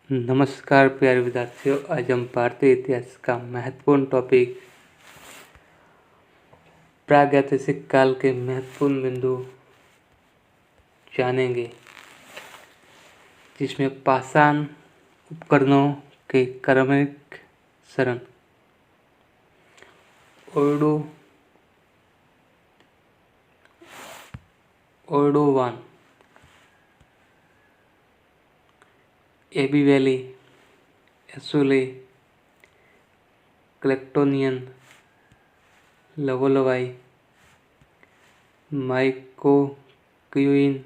नमस्कार प्यारे विद्यार्थियों, आज हम भारतीय इतिहास का महत्वपूर्ण टॉपिक प्रागैतिहासिक काल के महत्वपूर्ण बिंदु जानेंगे, जिसमें पाषाण उपकरणों के क्रमिक चरण, ओर्डोवान, एबी वैली, एसुले, क्लेक्टोनियन, लवोलवाई, माइकोक्यूइन,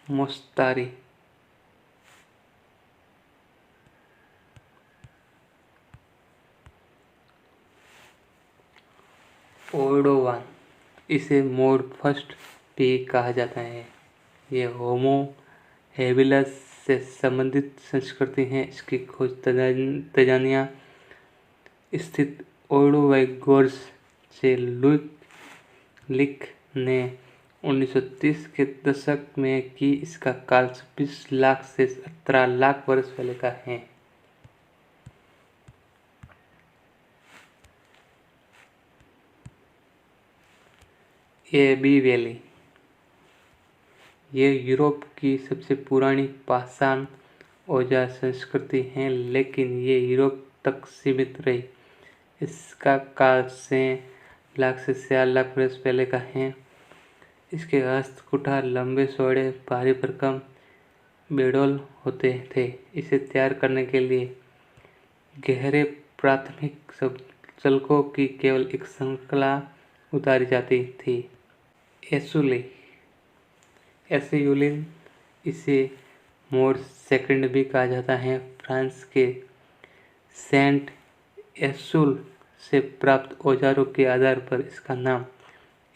मोस्तारी। ओर्डोवान, इसे मोड फर्स्ट भी कहा जाता है। ये होमो हेबिलस से संबंधित संस्कृति है। इसकी खोज तंजानिया स्थित ओर्डोवाई गोर्ज से लिक ने 1930 के दशक में की। इसका काल 26 लाख से 17 लाख वर्ष पहले का है। एबी वैली, ये यूरोप की सबसे पुरानी पाषाण औजार संस्कृति है, लेकिन ये यूरोप तक सीमित रही। इसका काल 6 लाख से 4 लाख वर्ष पहले का है। इसके हस्त कुठार लंबे चौड़े भारी भरकम बेडोल होते थे। इसे तैयार करने के लिए गहरे प्राथमिक शल्कों की केवल एक श्रृंखला उतारी जाती थी। एसुलिन, इसे मोड सेकंड भी कहा जाता है। फ्रांस के सेंट एसुल से प्राप्त औजारों के आधार पर इसका नाम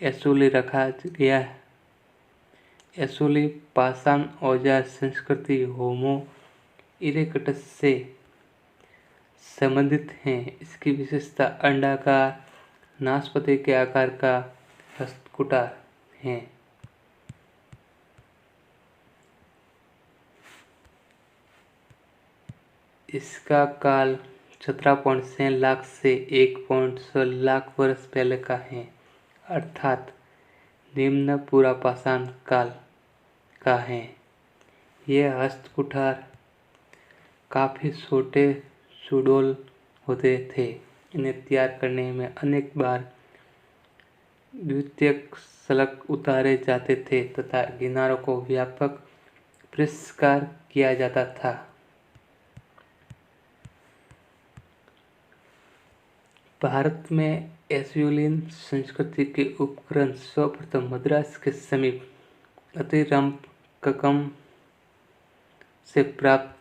एसुली रखा गया। एसुली पाषाण औजार संस्कृति होमो इरेक्टस से संबंधित है। इसकी विशेषता अंडाकार नाशपाती के आकार का हस्तकुठार है। इसका काल 17.6 लाख से 1.6 लाख वर्ष पहले का है, अर्थात निम्न पूरा पाषाण काल का है। यह हस्तकुठार काफी छोटे सुडौल होते थे। इन्हें तैयार करने में अनेक बार द्वितीयक शल्क उतारे जाते थे तथा किनारों को व्यापक परिष्कार किया जाता था। भारत में एसुलिन संस्कृति के उपकरण सर्वप्रथम मद्रास के समीप अतिरंपक्कम से प्राप्त,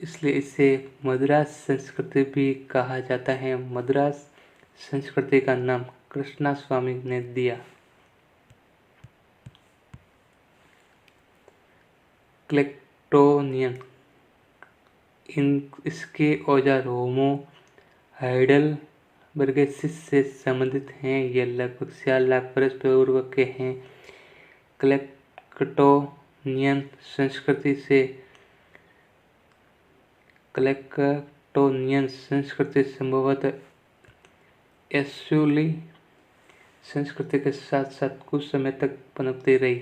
इसलिए इसे मद्रास संस्कृति भी कहा जाता है। मद्रास संस्कृति का नाम कृष्णस्वामी ने दिया। क्लेक्टोनियन, इसके औजार होमो हाइडेलबर्गेंसिस से संबंधित हैं। ये लगभग 4 लाख वर्ष पूर्व के हैं। क्लेक्टोनियन संस्कृति संभवतः एसुली संस्कृति के साथ साथ कुछ समय तक पनपती रही।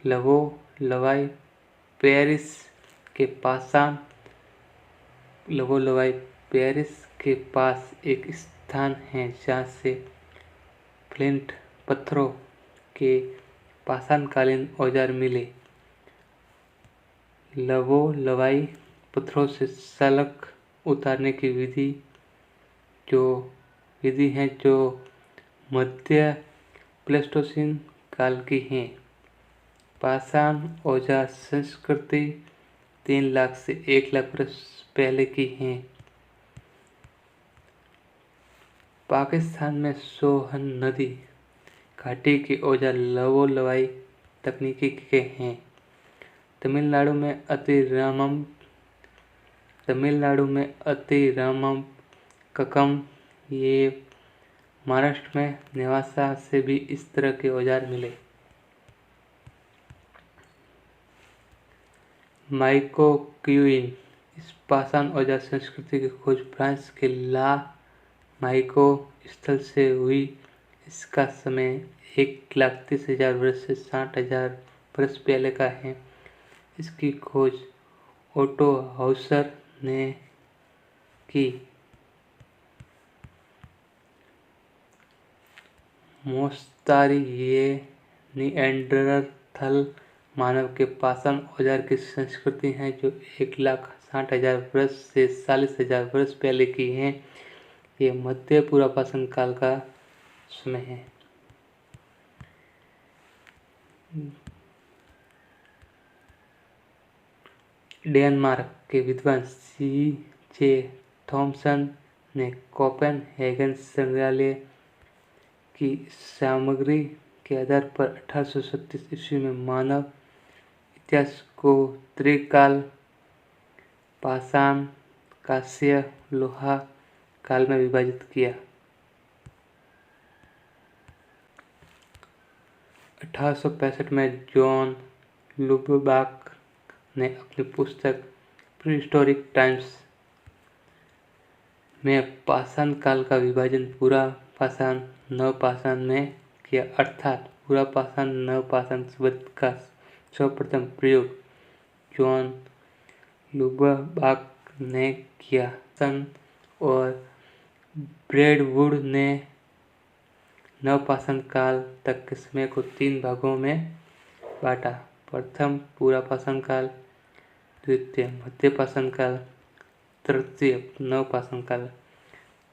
लवोलवाई पेरिस के पास एक स्थान है जहाँ से फ्लिंट पत्थरों के पाषाणकालीन औजार मिले। लवोलवाई पत्थरों से शल्क उतारने की विधि है जो मध्य प्लेस्टोसीन काल की है। पाषाण औजार संस्कृति 3 लाख से 1 लाख वर्ष पहले की है। पाकिस्तान में सोहन नदी घाटी के औजार लवोलवाई तकनीकी के हैं। तमिलनाडु में अतिरंपक्कम, ये महाराष्ट्र में नेवासा से भी इस तरह के औजार मिले। माइकोक्यूइन। इस पाषाण औजार संस्कृति की खोज फ्रांस के ला माइको स्थल से हुई। इसका समय 1,30,000 वर्ष से 60,000 वर्ष पहले का है। इसकी खोज ओटो हाउसर ने की। मोस्तारी ये निएंडरथल मानव के पाषाण औजार की संस्कृति है जो 1,60,000 वर्ष से 40,000 वर्ष पहले की है। ये मध्य पूर्व पाषाण काल का समय है। डेनमार्क के विद्वान C.J. थॉमसन ने कोपेनहेगन संग्रहालय की सामग्री के आधार पर 1837 ईस्वी में मानव इतिहास को त्रिकाल पाषाण, कांस्य, लोहा काल में विभाजित किया। 1865 में जॉन लुबबाक ने अपनी पुस्तक प्रीहिस्टोरिक टाइम्स में पाषाण काल का विभाजन पूरा पाषाण, नवपाषाण में किया, अर्थात पूरा पाषाण नवपाषाण शब्द का सर्वप्रथम प्रयोग जॉन लुबबाक ने किया। सन और ब्रेडवुड ने नवपाषाण काल तक के समय को 3 भागों में बांटा। प्रथम पूरा पाषाण काल, द्वितीय मध्य पाषाण काल, तृतीय नवपाषाण काल,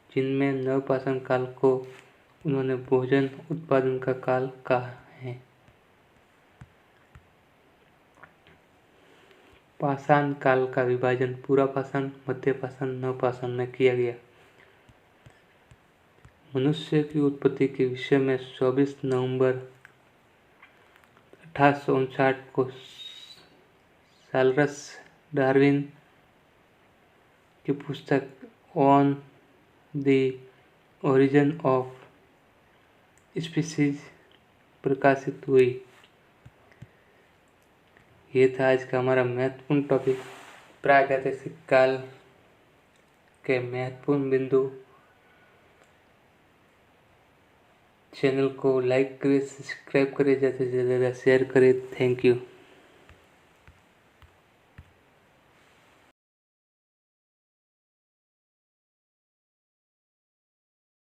जिनमें नवपाषाण काल को उन्होंने भोजन उत्पादन का काल कहा है। पाषाण काल का विभाजन पूरा पाषाण, मध्य पाषाण, नवपाषाण में किया गया। मनुष्य की उत्पत्ति के विषय में 24 नवंबर 1859 को चार्ल्स डार्विन की पुस्तक on the origin of species प्रकाशित हुई। ये था आज का हमारा महत्वपूर्ण टॉपिक, प्रागैतिहासिक काल के महत्वपूर्ण बिंदु। चैनल को लाइक करें, सब्सक्राइब करें, ज़्यादा से ज़्यादा शेयर करें। Thank you.